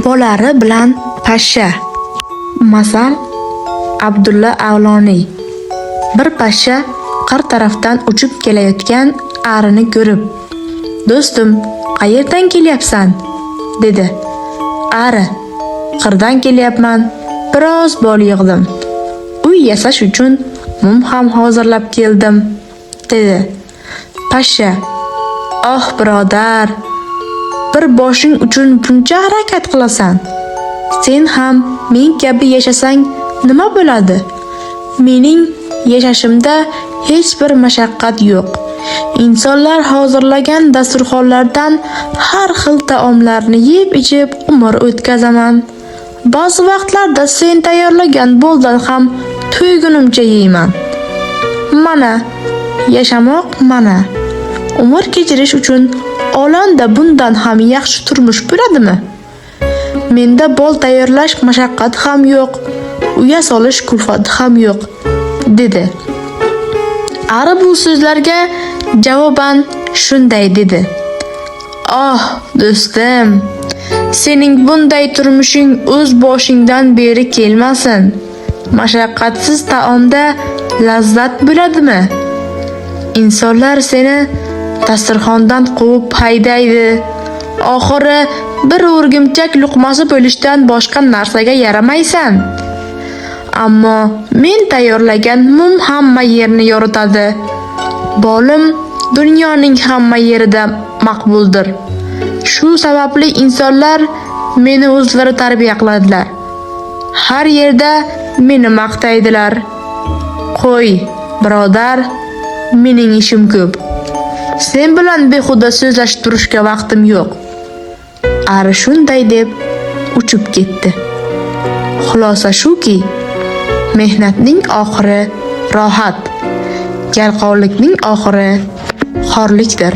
bobolari bilan pashsha. Masal Abdulla Avloniy. Bir pashsha qir tarafdan uchib kelayotgan arini ko'rib, "Do'stim, qayerdan kelyapsan?" dedi. "Ari, qirdan kelyapman. Biroz bol yig'dim. Uy yasash uchun mum ham hozirlab keldim", dedi. Pashsha: "Oh birodar, bir boshing uchun buncha harakat qilasan. Sen ham men kabi yashasang nima bo'ladi? Mening yashashimda hech bir mashaqqat yo'q. Insonlar hozirlagan dasturxonlardan har xil taomlarni yeb-ichib umr o'tkazaman. Ba'zi vaqtlarda sen tayyorlagan boldan ham to'ygunimcha yeyman. Mana, yashamoq mana. Umr kechirish uchun olamda bundan ham yaxshi turmush bo'ladimi? Menda bol tayyorlash mashaqqati ham yo'q, uya solish kulfati ham yo'q", dedi. Ari bu so'zlarga javoban shunday dedi: "Oh, do'stim, sening bunday turmushing o'z boshingdan beri kelmasin. Mashaqqatsiz taomda lazzat bo'ladimi? Insonlar seni dasturxondan quvib haydaydi. Oxiri bir o'rgimchak luqmasi bo'lishdan boshqa narsaga yaramaysan. Ammo men tayyorlagan mum hamma yerni yoritadi. Bolim dunyoning hamma yerida maqbuldir. Shu sababli insonlar meni o'zlari tarbiya qiladilar. Har yerda meni maqtaydilar. Qo'y, birodar, mening ishim ko'p. Sen bilan behuda so'zlashib turishga vaqtim yo'q." Ari shunday deb uchib ketdi. Xulosa shuki, mehnatning oxiri rohat, yalqovlikning oxiri xorlikdir.